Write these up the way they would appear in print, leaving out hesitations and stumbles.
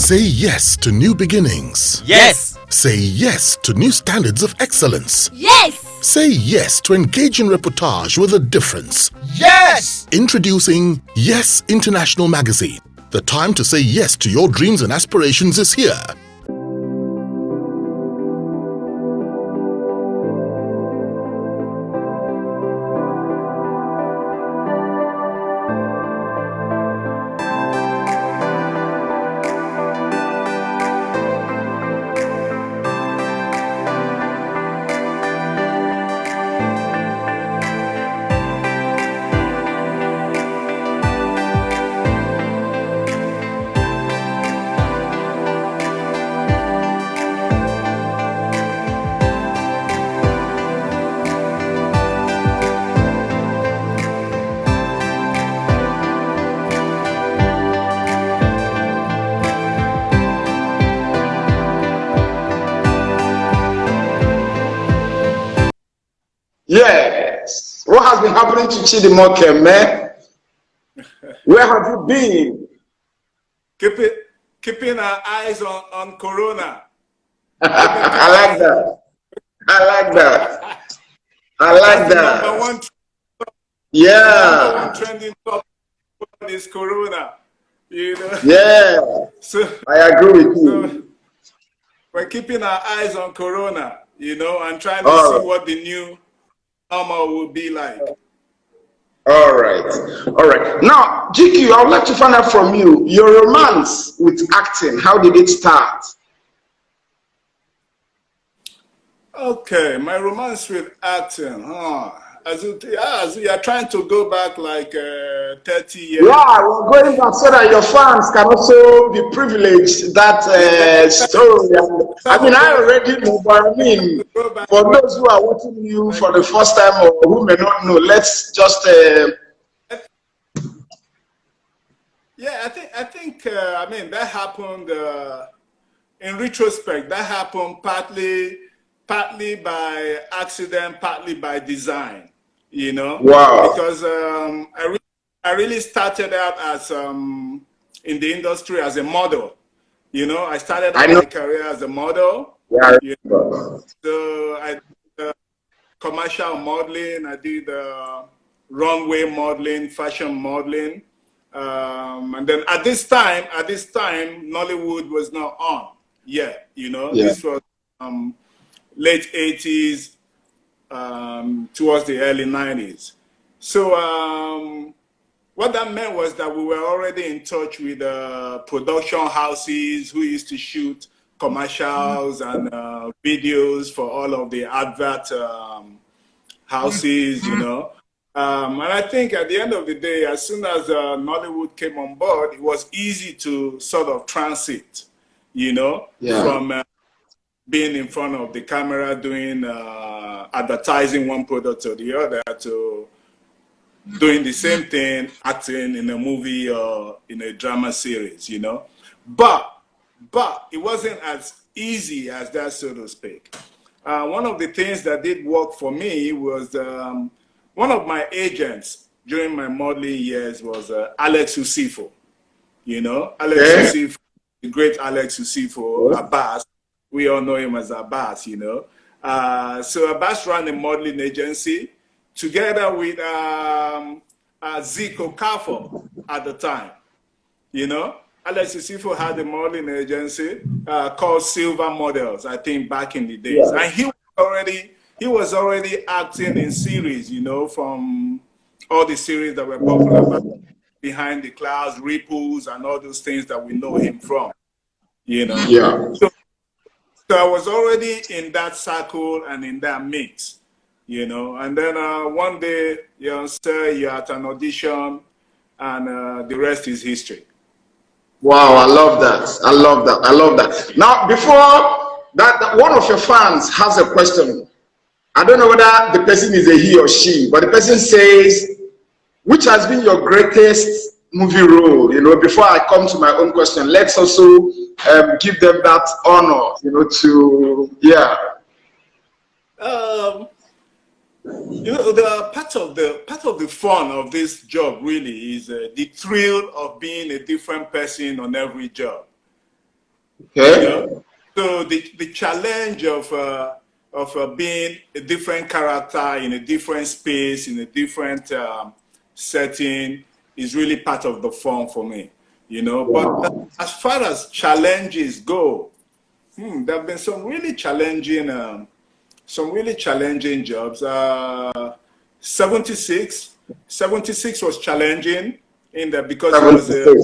Say yes to new beginnings. Yes. Say yes to new standards of excellence. Yes. Say yes to engaging reportage with a difference. Yes. Introducing Yes International Magazine. The time to say yes to your dreams and aspirations is here. Yes. What has been happening to Chidi Mokeme? Where have you been? Keeping our eyes on Corona. I like that. I like that. I like that. Number one trending topic is Corona. You know? Yeah. So I agree with you. We're keeping our eyes on Corona, you know, and trying to All see what the new normal will be like. All right. All right. Now, GQ, I would like to find out from you, your romance with acting, how did it start? Okay, my romance with acting, as you are trying to go back like 30 years. Yeah, we're going back so that your fans can also be privileged that story. I mean, I already know, but I mean, for those who are watching you for the first time or who may not know, let's just. Yeah, I mean, that happened. In retrospect, that happened partly by accident, partly by design. You know, wow. Because I really started out as in the industry as a model. You know, I started out my career as a model. Yeah. You know? So I did commercial modeling. I did runway modeling, fashion modeling, and then at this time, Nollywood was not on yet. You know, This was late 80s. Towards the early 90s. So what that meant was that we were already in touch with production houses who used to shoot commercials and videos for all of the advert houses, you know. And I think at the end of the day, as soon as Nollywood came on board, it was easy to sort of transit, you know, from being in front of the camera doing advertising one product or the other to doing the same thing, acting in a movie or in a drama series, you know. But it wasn't as easy as that, so to speak. One of the things that did work for me was one of my agents during my modeling years was Alex Usifo. You know, Alex Usifo, the great Alex Usifo, Abbas. We all know him as Abbas, you know. So Abbas ran a modeling agency together with Zico Kafo at the time, you know. Alex Usifo had a modeling agency called Silver Models, I think, back in the days. And he was already acting in series, you know, from all the series that were popular Behind the Clouds, Ripples, and all those things that we know him from, you know. Yeah. So I was already in that circle and in that mix, you know. And then one day, you're at an audition, and the rest is history. Wow, I love that. I love that. I love that. Now, before that, one of your fans has a question. I don't know whether the person is a he or she, but the person says, which has been your greatest movie role? You know, before I come to my own question, let's also give them that honor, you know, to, You know, the part of the fun of this job really is the thrill of being a different person on every job. Okay. You know, so the challenge of being a different character in a different space in a different setting is really part of the fun for me. You know, but as far as challenges go, there have been some really challenging jobs. 76 was challenging in that because it was a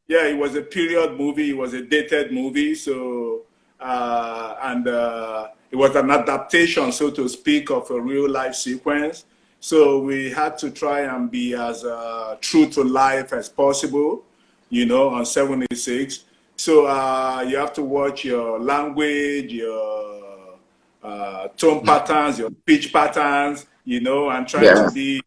it was a period movie, it was a dated movie, so it was an adaptation, so to speak, of a real life sequence. So we had to try and be as true to life as possible, you know, on 76. So you have to watch your language, your tone patterns, your pitch patterns, you know, and try to be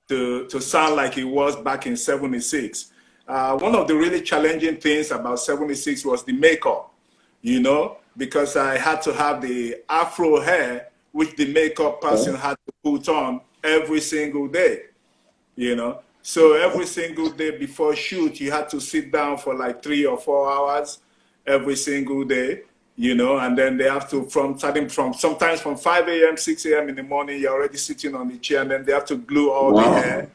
to sound like it was back in 76. One of the really challenging things about 76 was the makeup, you know, because I had to have the afro hair, which the makeup person had to put on every single day, you know. So every single day before shoot, you had to sit down for like 3 or 4 hours every single day, you know, and then they have to, starting from sometimes from 5 a.m., 6 a.m. in the morning, you're already sitting on the chair, and then they have to glue all the hair,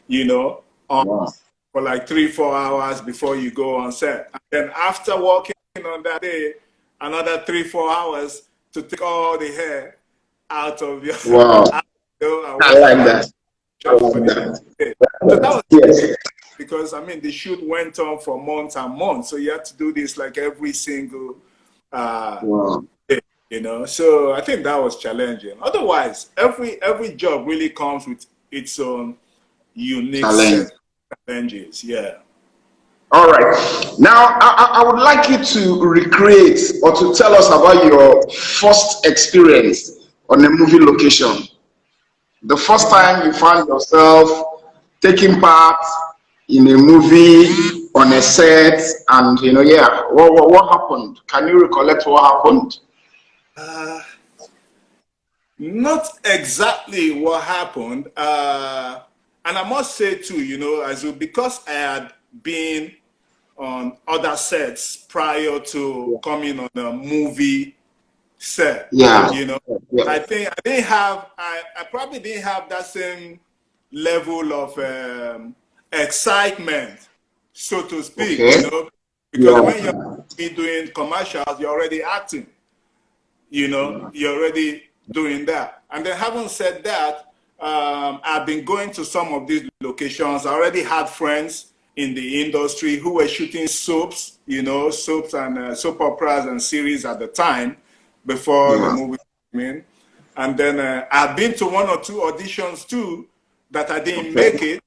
you know, on for like 3, 4 hours before you go on set. And then after working on that day, another 3, 4 hours to take all the hair out of your I like that. I like that. So that was because I mean the shoot went on for months and months, so you had to do this like every single day, you know. So I think that was challenging. Otherwise, every job really comes with its own unique set of challenges. Yeah. All right. Now, I would like you to recreate or to tell us about your first experience on a movie location. The first time you found yourself taking part in a movie on a set, and you know, what happened? Can you recollect what happened? Not exactly what happened, and I must say too, you know, because I had been on other sets prior to coming on a movie set. You know, I think I probably didn't have that same level of excitement, so to speak, you know, because when you're doing commercials, you're already acting, you know, you're already doing that. And then having said that, I've been going to some of these locations. I already had friends in the industry who were shooting soaps, you know, soaps and soap operas and series at the time before the movie came in. And then I've been to 1 or 2 auditions too that I didn't make it,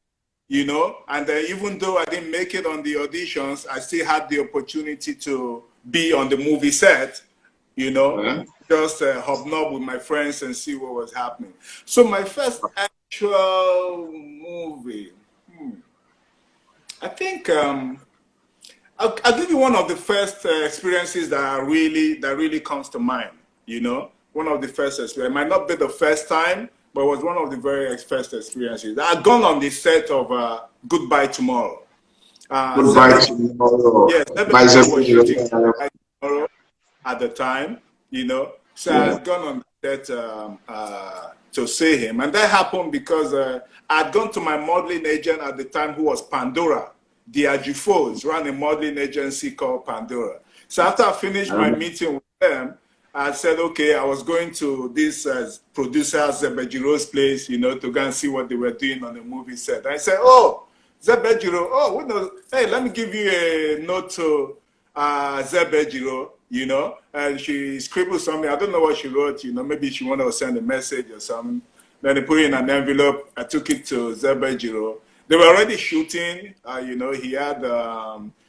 you know, and even though I didn't make it on the auditions, I still had the opportunity to be on the movie set, you know, just hobnob with my friends and see what was happening. So my first actual movie, I think I'll give you one of the first experiences that really comes to mind. You know, one of the first experiences. It might not be the first time, but it was one of the very first experiences. I'd gone on the set of Goodbye Tomorrow. Goodbye Tomorrow. Yes, was shooting Goodbye Tomorrow at the time. You know, so I'd gone on the set to see him, and that happened because I'd gone to my modeling agent at the time, who was Pandora. The Ajifos ran a modeling agency called Pandora. So after I finished my meeting with them, I said, okay, I was going to this producer Zebejiro's place, you know, to go and see what they were doing on the movie set. I said, oh, Zebejiro, oh, what knows? Hey, let me give you a note to Zebejiro, you know, and she scribbled something. I don't know what she wrote, you know, maybe she wanted to send a message or something. Then they put it in an envelope. I took it to Zebejiro. They were already shooting, you know, he had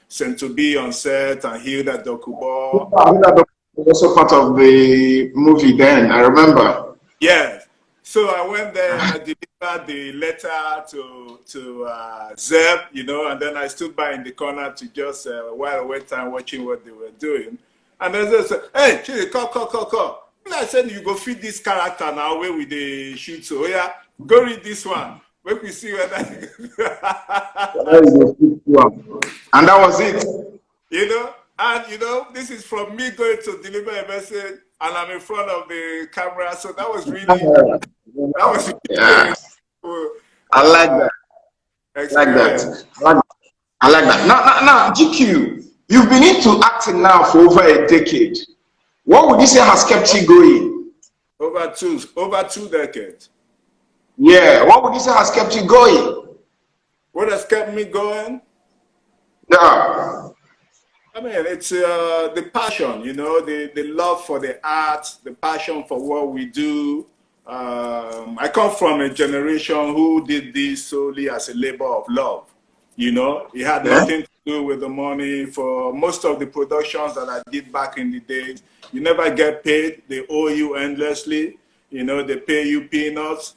sent to be on set and Hilda Dokubo. Hilda was also part of the movie then, I remember. Yes. So I went there and I delivered the letter to Zeb, you know, and then I stood by in the corner to just while I wait time watching what they were doing. And then they said, hey, Chidi, come. And I said, you go feed this character now where we the shoot. So yeah, go read this one. Let me see whether and that was it. You know, And you know, this is from me going to deliver a message, and I'm in front of the camera. So that was really Yeah. cool, I like that. experience. I like that. Now, GQ, you've been into acting now for over a decade. What would you say has kept you going? Over two decades. Yeah. What would you say has kept you going? What has kept me going? Yeah. I mean, it's the passion, you know, the love for the art, the passion for what we do. I come from a generation who did this solely as a labor of love. You know, it had Yeah. nothing to do with the money. For most of the productions that I did back in the days, you never get paid. They owe you endlessly. You know, they pay you peanuts.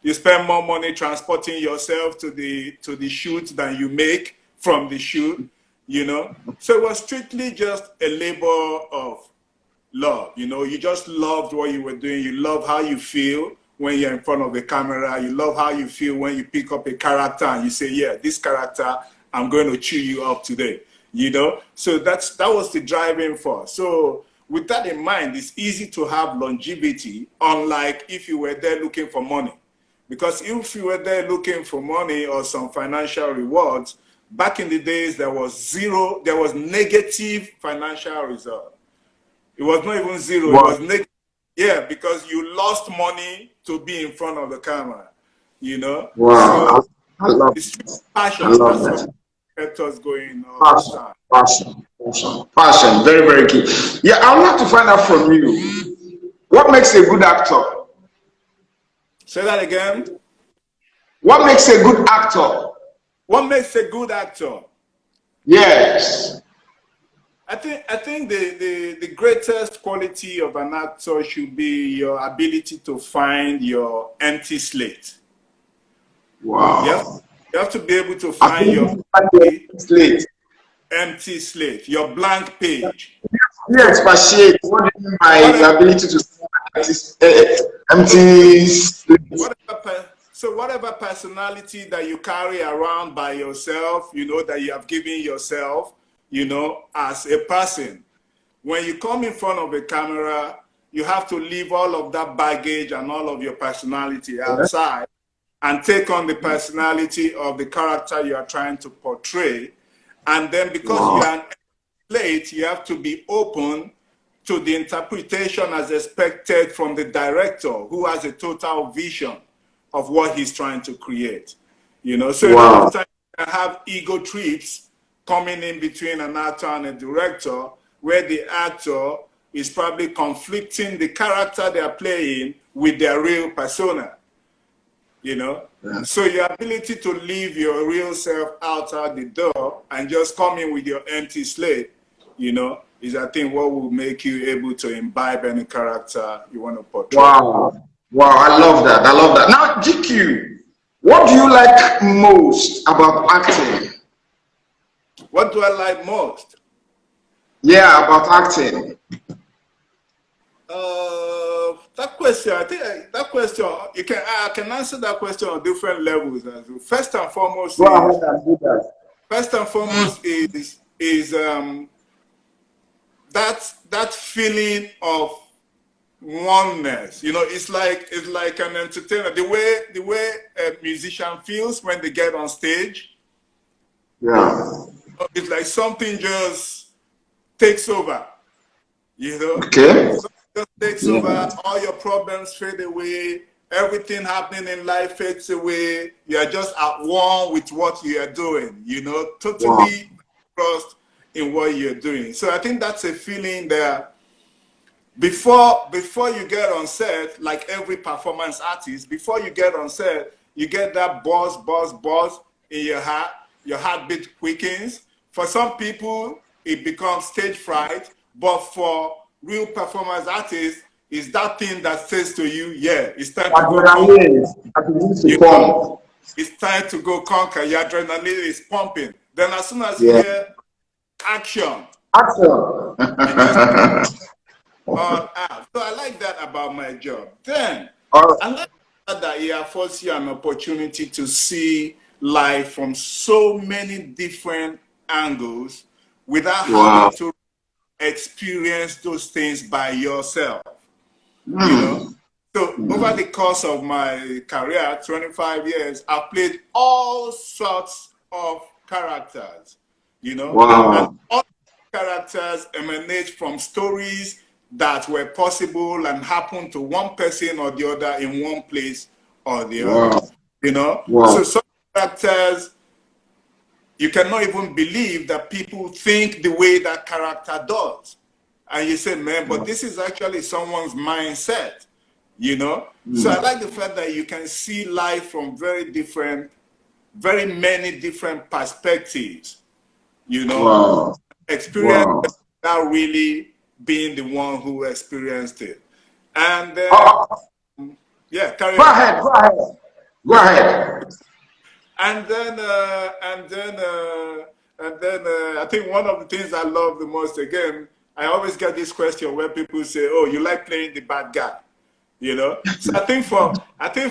You spend more money transporting yourself to the shoot than you make from the shoot, you know. So it was strictly just a labor of love. You know, you just loved what you were doing. You love how you feel when you're in front of the camera. You love how you feel when you pick up a character and you say, yeah, this character, I'm going to chew you up today. You know, so that was the driving force. So with that in mind, it's easy to have longevity, unlike if you were there looking for money. Because if you were there looking for money or some financial rewards, back in the days, there was negative financial result. It was not even zero. Wow. It was negative. Yeah, because you lost money to be in front of the camera, you know? Wow. So I love it's passion. I love That's that. what kept us going all the time. Passion. Very, very key. Yeah, I would like to find out from you, what makes a good actor? Say that again. What makes a good actor? What makes a good actor? Yes. I think the greatest quality of an actor should be your ability to find your empty slate. Wow. You have to be able to find your empty slate, your blank page. Yes, expatiate. What do you mean by the ability to empty slate? So whatever personality that you carry around by yourself, you know, that you have given yourself, you know, as a person, when you come in front of a camera, you have to leave all of that baggage and all of your personality outside and take on the personality of the character you are trying to portray. And then because you are late, you have to be open to the interpretation as expected from the director, who has a total vision of what he's trying to create. You know, so a lot of times you have ego trips coming in between an actor and a director, where the actor is probably conflicting the character they are playing with their real persona. You know, so your ability to leave your real self outside the door and just come in with your empty slate, you know, is I think what will make you able to imbibe any character you want to portray. Wow, I love that. Now, GQ, what do you like most about acting? What do I like most? Yeah, about acting. That question, I think that question, I can answer that question on different levels. First and foremost is that feeling of oneness. You know, it's like an entertainer. The way a musician feels when they get on stage. Yeah. It's like something just takes over. You know? Okay. Just takes over, all your problems fade away, everything happening in life fades away, you're just at one with what you are doing, you know, totally trust in what you're doing. So I think that's a feeling that before you get on set, like every performance artist, before you get on set, you get that buzz in your heart, your heartbeat quickens. For some people, it becomes stage fright, but for real performance artists, is that thing that says to you, yeah, it's time to go conquer. It's time to go conquer. Your adrenaline is pumping. Then as soon as you hear action, you just all out. So I like that about my job. Then I like that it affords you an opportunity to see life from so many different angles without having to experience those things by yourself. You know? So over the course of my career, 25 years, I've played all sorts of characters, you know? And all characters emanate from stories that were possible and happened to one person or the other in one place or the other, you know? So some characters, you cannot even believe that people think the way that character does. And you say, man, but this is actually someone's mindset, you know? So I like the fact that you can see life from very many different perspectives, you know? Experience without really being the one who experienced it. And yeah, carry on. Go ahead. And then I think one of the things I love the most, again, I always get this question where people say, "Oh, you like playing the bad guy," you know. So I think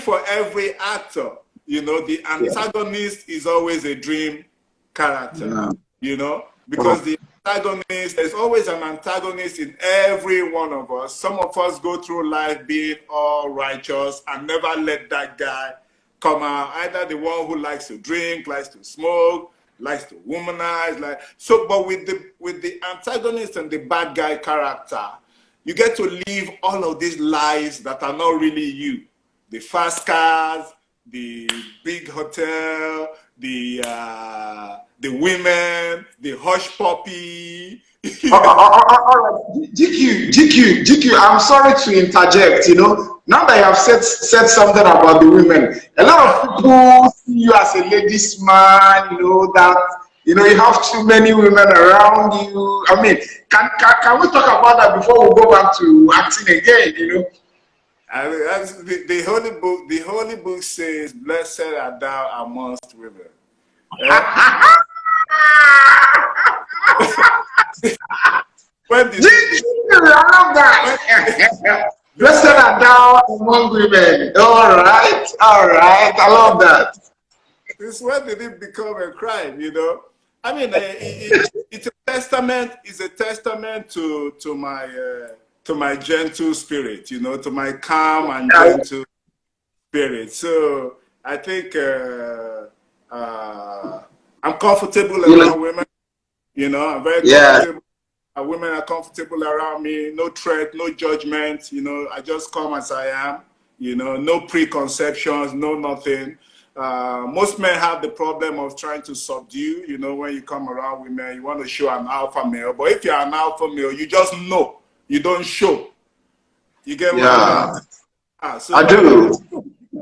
for every actor, you know, the antagonist is always a dream character, you know, because the antagonist, there's always an antagonist in every one of us. Some of us go through life being all righteous and never let that guy come out. Either the one who likes to drink, likes to smoke, likes to womanize, like so. But with the antagonist and the bad guy character, you get to live all of these lives that are not really you. The fast cars, the big hotel, the women, the hush puppy. All right, GQ. I'm sorry to interject. You know, now that you have said something about the women, a lot of people see you as a ladies' man. You know that you have too many women around you. I mean, can we talk about that before we go back to acting again? You know. I mean, that's the holy book. The holy book says, "Blessed art thou amongst women." When did Blessed art thou among women. All right. I love that. This when did it become a crime? You know, I mean, it's a testament. It's a testament to my gentle spirit. You know, to my calm and gentle spirit. So I think I'm comfortable around women. You know, I'm very comfortable. Women are comfortable around me. No threat, no judgment. You know, I just come as I am. You know, no preconceptions, no nothing. Most men have the problem of trying to subdue. You know, when you come around women, you want to show an alpha male. But if you're an alpha male, you just know. You don't show. You get what I mean? So, I do.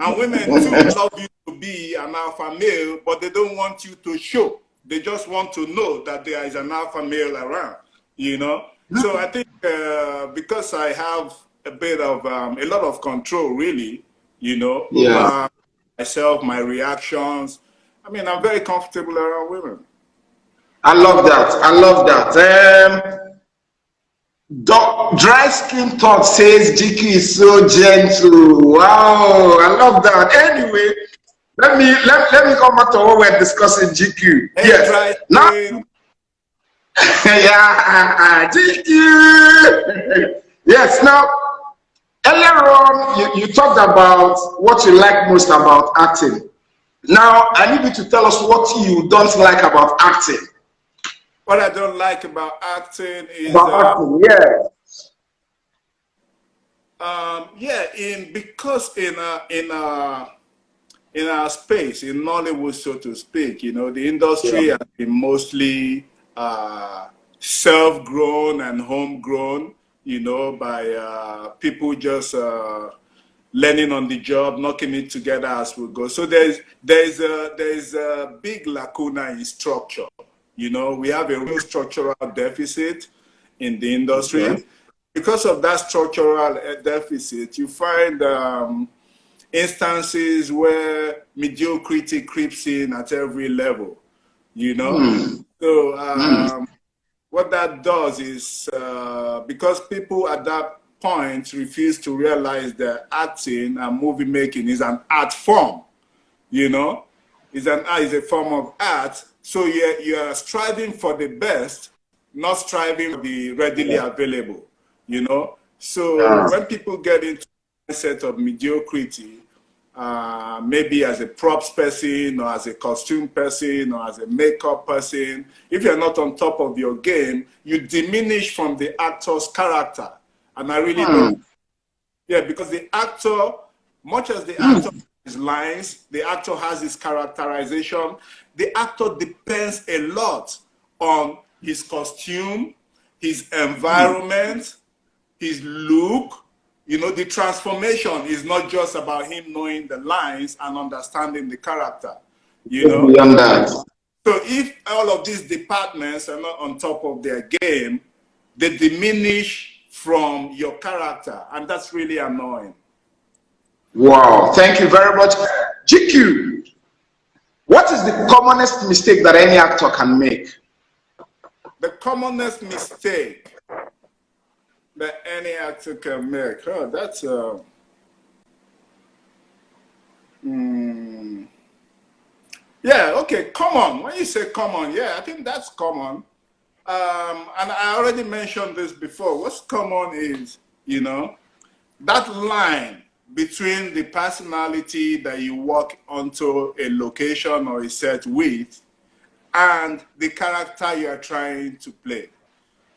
And women too love you to be an alpha male, but they don't want you to show. They just want to know that there is an alpha male around, you know? So I think because I have a bit of, a lot of control, really, you know, over myself, my reactions. I mean, I'm very comfortable around women. I love that. Dry Skin Thought says GQ is so gentle. Wow, I love that. Anyway, let me come back to what we're discussing, GQ. Hey, yes. Now, yeah, GQ. Yes. Now, earlier on, you talked about what you like most about acting. Now, I need you to tell us what you don't like about acting. What I don't like about acting is because in our space, in Nollywood, so to speak, you know, the industry has been mostly self-grown and homegrown, you know, by people just learning on the job, knocking it together as we go. So there's a big lacuna in structure. You know, we have a real structural deficit in the industry. Because of that structural deficit, you find instances where mediocrity creeps in at every level, you know? So what that does is because people at that point refuse to realize that acting and movie making is an art form, you know? Is a form of art. So you are striving for the best, not striving to be readily available, you know. So when people get into a set of mediocrity, maybe as a props person or as a costume person or as a makeup person, if you're not on top of your game, you diminish from the actor's character. And I really don't. Yeah, because the actor, much as the actor has his lines, the actor has his characterization, the actor depends a lot on his costume, his environment, his look. You know, the transformation is not just about him knowing the lines and understanding the character, you know. Beyond that. So if all of these departments are not on top of their game, they diminish from your character, and that's really annoying. Wow, thank you very much. GQ, what is the commonest mistake that any actor can make? The commonest mistake that any actor can make. Oh, that's yeah, okay, common. When you say common, yeah, I think that's common. And I already mentioned this before. What's common is, you know, that line between the personality that you walk onto a location or a set with and the character you are trying to play,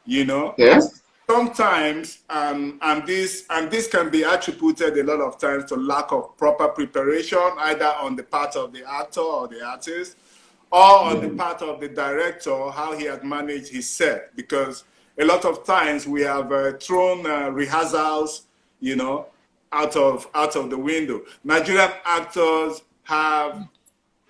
you know. Yes. Sometimes, and this can be attributed a lot of times to lack of proper preparation, either on the part of the actor or the artist, or on the part of the director, how he has managed his set. Because a lot of times we have thrown rehearsals, you know, out of the window. Nigerian actors have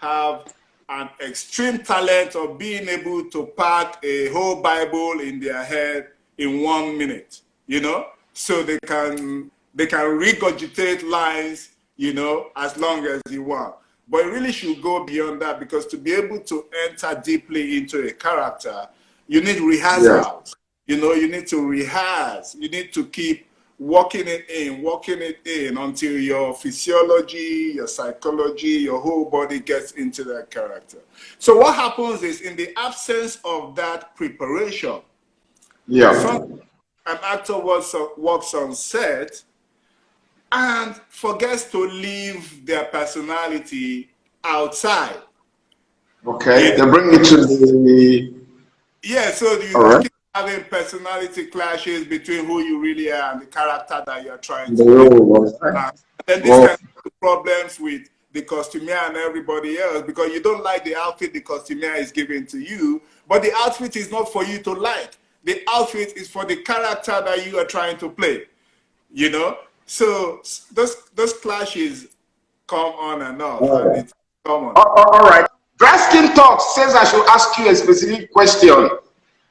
an extreme talent of being able to pack a whole Bible in their head in 1 minute, you know, so they can regurgitate lines, you know, as long as you want. But it really should go beyond that, because to be able to enter deeply into a character, you need rehearsals. You know, you need to rehearse. You need to keep working it in until your physiology, your psychology, your whole body gets into that character. So what happens is, in the absence of that preparation, an actor walks on set and forgets to leave their personality outside. Okay, they bring it to the... Yeah, so you keep having personality clashes between who you really are and the character that you're trying to do. And then this can have problems with the costumier and everybody else, because you don't like the outfit the costumier is giving to you, but the outfit is not for you to like. The outfit is for the character that you are trying to play, you know? So those clashes come on and off, and it's common. All right. Draskin Talks says I should ask you a specific question.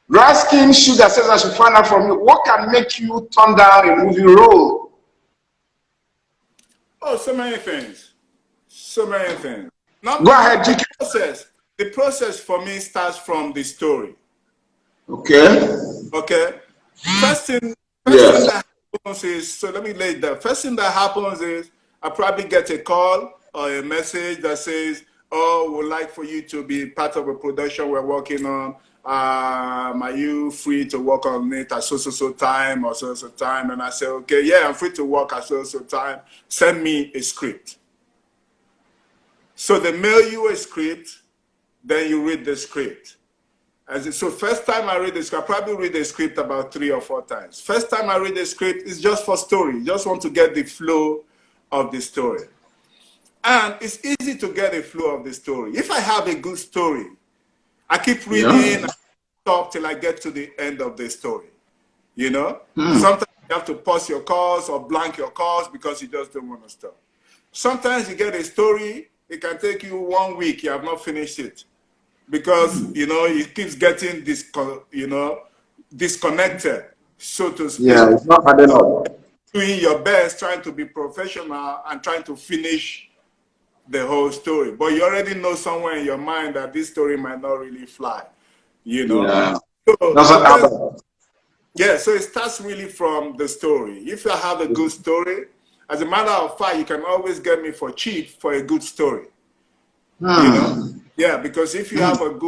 Draskin Sugar says I should find out from you, what can make you turn down a movie role? Oh, so many things. So many things. Go ahead, GQ. The process for me starts from the story. Okay. First thing that happens is, so let me lay it down. First thing that happens is I probably get a call or a message that says, oh, we'd like for you to be part of a production we're working on. Are you free to work on it at so time or so time? And I say, okay, yeah, I'm free to work at so time. Send me a script. So they mail you a script, then you read the script. So first time I read the script, I probably read the script about 3 or 4 times. First time I read the script is just for story. You just want to get the flow of the story. And it's easy to get a flow of the story. If I have a good story, I keep reading and stop till I get to the end of the story. You know? Sometimes you have to pause your calls or blank your calls because you just don't want to stop. Sometimes you get a story, it can take you 1 week, you have not finished it. Because, you know, it keeps getting disconnected, so to speak. Yeah, it's not adding up. Doing your best, trying to be professional and trying to finish the whole story. But you already know somewhere in your mind that this story might not really fly, you know? Yeah. So it starts really from the story. If I have a good story, as a matter of fact, you can always get me for cheap for a good story. You know? Yeah, because if you have a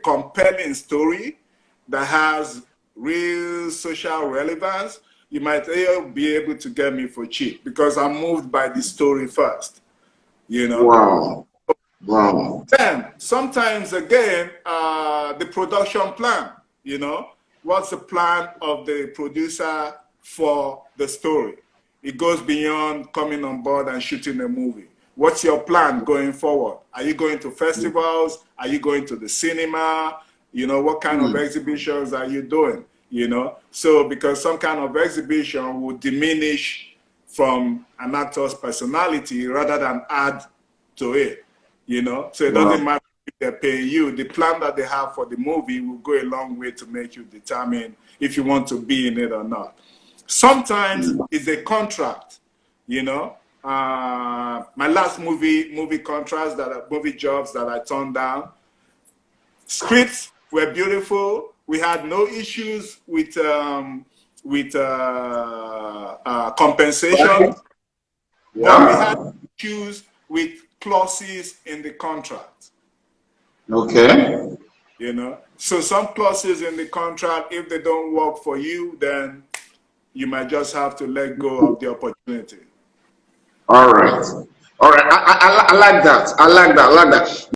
compelling story, that has real social relevance, you might be able to get me for cheap because I'm moved by the story first, you know. Wow. Wow. Then sometimes again, the production plan, you know, what's the plan of the producer for the story? It goes beyond coming on board and shooting a movie. What's your plan going forward? Are you going to festivals? Are you going to the cinema? You know, what kind of exhibitions are you doing? You know, so because some kind of exhibition will diminish from an actor's personality rather than add to it, you know. So it doesn't matter if they're paying you. The plan that they have for the movie will go a long way to make you determine if you want to be in it or not. Sometimes it's a contract, you know. My last movie contracts movie jobs that I turned down. Scripts were beautiful. We had no issues with compensation, but we had issues with clauses in the contract. Okay. You know, so some clauses in the contract, if they don't work for you, then you might just have to let go of the opportunity. All right. All right. I like that. I like that. I like that.